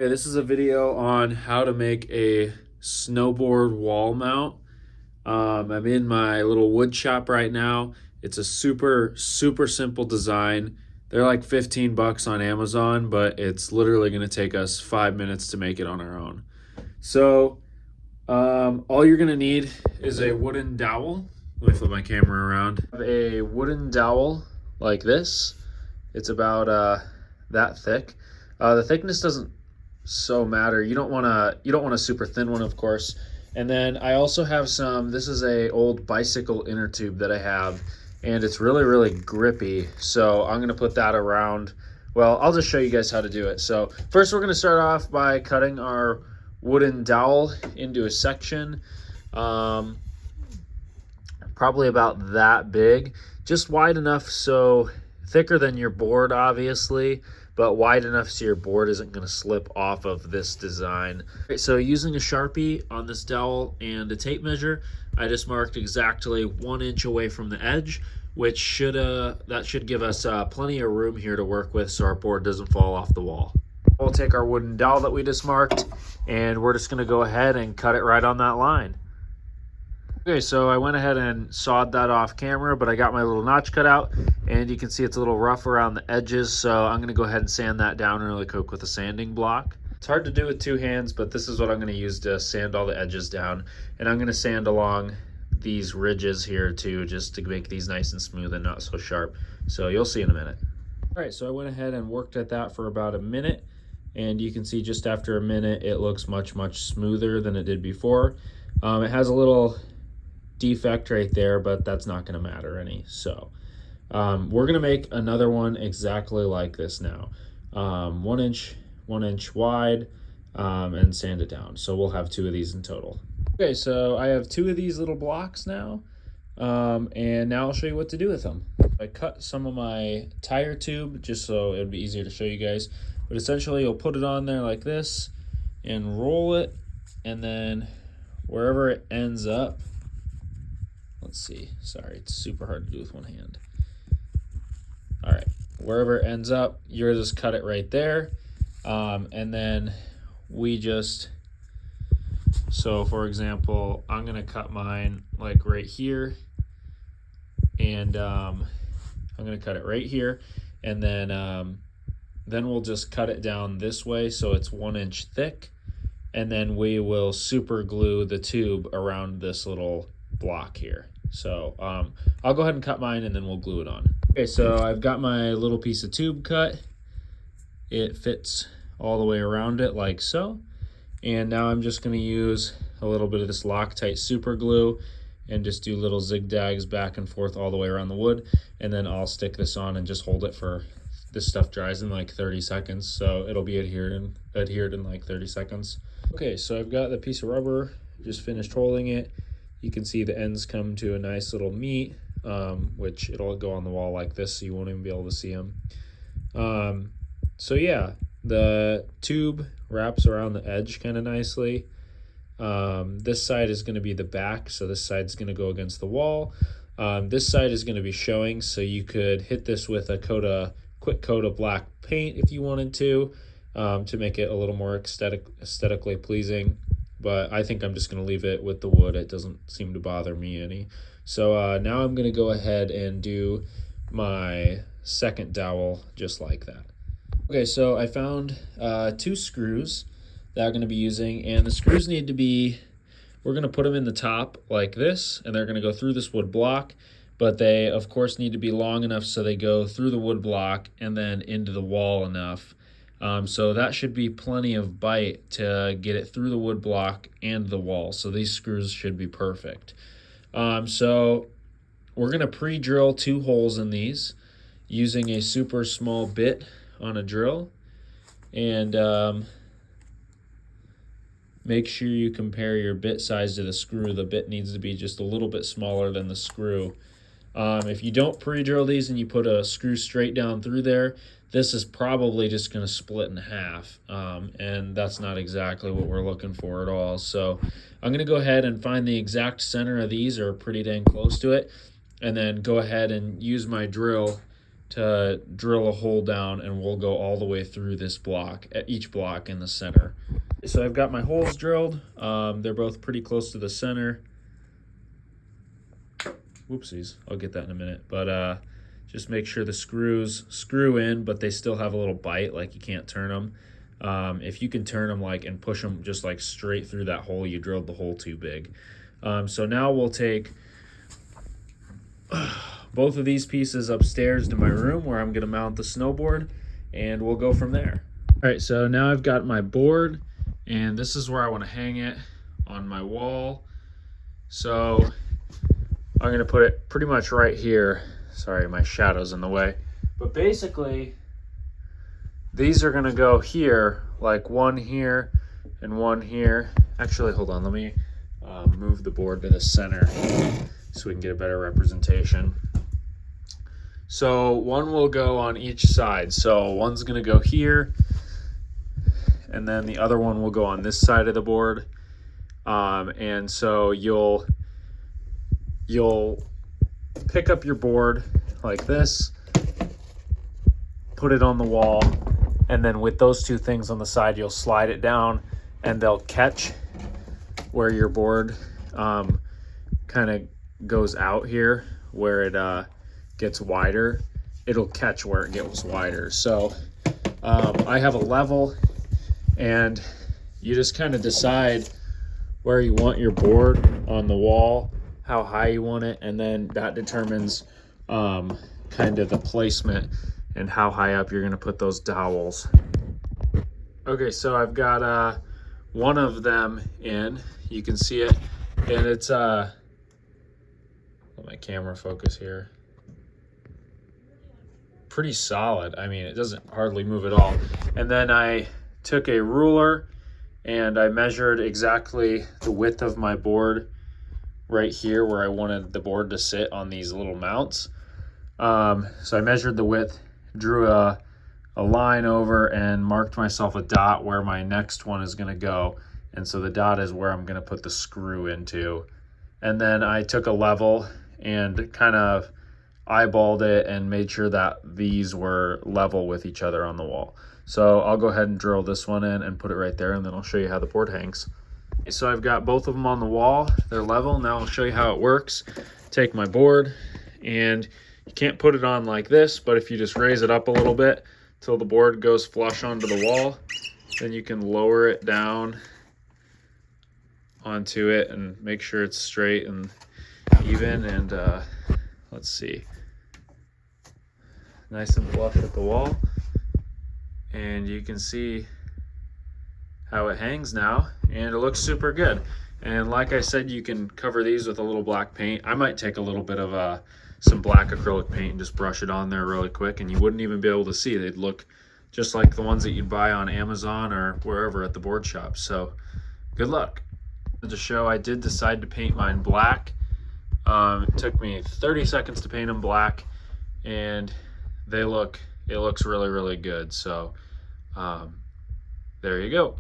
Okay, this is a video on how to make a snowboard wall mount. I'm in my little wood shop right now. It's a super simple design. They're like 15 bucks on Amazon, but it's literally going to take us 5 minutes to make it on our own. So all you're going to need is a wooden dowel. Let me flip my camera around. I have a wooden dowel like this. It's about that thick. The thickness doesn't matter. You don't want a super thin one, of course. And then I also have some, this is a old bicycle inner tube that I have, and it's really grippy. So I'm gonna put that around. Well, I'll just show you guys how to do it. So first we're gonna start off by cutting our wooden dowel into a section, probably about that big, just wide enough, so thicker than your board obviously, but wide enough so your board isn't going to slip off of this design. So using a Sharpie on this dowel and a tape measure, I just marked exactly 1 inch away from the edge, which should give us plenty of room here to work with so our board doesn't fall off the wall. We'll take our wooden dowel that we just marked, and we're just going to go ahead and cut it right on that line. Okay, so I went ahead and sawed that off camera, but I got my little notch cut out, and you can see it's a little rough around the edges, so I'm going to go ahead and sand that down really quick with a sanding block. It's hard to do with two hands, but this is what I'm going to use to sand all the edges down, and I'm going to sand along these ridges here too, just to make these nice and smooth and not so sharp. So you'll see in a minute. All right, so I went ahead and worked at that for about a minute, and you can see just after a minute it looks much smoother than it did before. It has a little defect right there, but that's not going to matter any. So we're going to make another one exactly like this now, 1 inch wide, and sand it down. So we'll have 2 of these in total. Okay, so I have 2 of these little blocks now, and now I'll show you what to do with them. I cut some of my tire tube just so it'd be easier to show you guys, but essentially you'll put it on there like this and roll it, and then wherever it ends up, let's see, sorry, it's super hard to do with one hand. All right, wherever it ends up, you're just cut it right there. And then we just, so for example, I'm gonna cut mine like right here, and I'm gonna cut it right here, and then we'll just cut it down this way so it's 1 inch thick, and then we will super glue the tube around this little block here. So I'll go ahead and cut mine, and then we'll glue it on. Okay, so I've got my little piece of tube cut. It fits all the way around it like so. And now I'm just going to use a little bit of this Loctite super glue and just do little zigzags back and forth all the way around the wood. And then I'll stick this on and just hold it for, this stuff dries in like 30 seconds. So it'll be adhered in like 30 seconds. Okay, so I've got the piece of rubber, just finished holding it. You can see the ends come to a nice little meet, which it'll go on the wall like this, so you won't even be able to see them. So yeah, the tube wraps around the edge kind of nicely. This side is going to be the back, so this side's going to go against the wall. This side is going to be showing, so you could hit this with a quick coat of black paint if you wanted to make it a little more aesthetically pleasing. But I think I'm just going to leave it with the wood. It doesn't seem to bother me any. So now I'm going to go ahead and do my second dowel just like that. Okay, so I found 2 screws that I'm going to be using, and the screws need to be, we're going to put them in the top like this, and they're going to go through this wood block, but they of course need to be long enough so they go through the wood block and then into the wall enough. So that should be plenty of bite to get it through the wood block and the wall. So these screws should be perfect. So we're going to pre-drill 2 holes in these using a super small bit on a drill. And make sure you compare your bit size to the screw. The bit needs to be just a little bit smaller than the screw. If you don't pre-drill these and you put a screw straight down through there, this is probably just going to split in half, and that's not exactly what we're looking for at all. So I'm going to go ahead and find the exact center of these, or pretty dang close to it, and then go ahead and use my drill to drill a hole down, and we'll go all the way through this block, at each block in the center. So I've got my holes drilled. They're both pretty close to the center. Whoopsies, I'll get that in a minute. But just make sure the screws screw in, but they still have a little bite, like you can't turn them. If you can turn them and push them just like straight through that hole, you drilled the hole too big. So now we'll take both of these pieces upstairs to my room where I'm gonna mount the snowboard, and we'll go from there. All right, so now I've got my board, and this is where I wanna hang it on my wall. So I'm gonna put it pretty much right here. Sorry, my shadow's in the way. But basically, these are gonna go here, like one here and one here. Actually, hold on, let me move the board to the center so we can get a better representation. So one will go on each side. So one's gonna go here, and then the other one will go on this side of the board. And so you'll pick up your board like this, put it on the wall, and then with those two things on the side, you'll slide it down, and they'll catch where your board kind of goes out here, where it gets wider. It'll catch where it gets wider. So I have a level, and you just kind of decide where you want your board on the wall, how high you want it, and then that determines kind of the placement and how high up you're going to put those dowels. Okay, so I've got one of them in. You can see it, and it's let my camera focus here. Pretty solid. I mean, it doesn't hardly move at all. And then I took a ruler and I measured exactly the width of my board right here where I wanted the board to sit on these little mounts. So I measured the width, drew a line over, and marked myself a dot where my next one is going to go. And so the dot is where I'm going to put the screw into. And then I took a level and kind of eyeballed it and made sure that these were level with each other on the wall. So I'll go ahead and drill this one in and put it right there, and then I'll show you how the board hangs. So I've got both of them on the wall. They're level. Now I'll show you how it works. Take my board, and you can't put it on like this, but if you just raise it up a little bit till the board goes flush onto the wall, then you can lower it down onto it and make sure it's straight and even. And let's see, nice and flush at the wall, and you can see how it hangs now, and it looks super good. And like I said, you can cover these with a little black paint. I might take a little bit of some black acrylic paint and just brush it on there really quick, and you wouldn't even be able to see. They'd look just like the ones that you'd buy on Amazon or wherever at the board shop. So good luck. To show, I did decide to paint mine black. It took me 30 seconds to paint them black, and it looks really, really good. So there you go.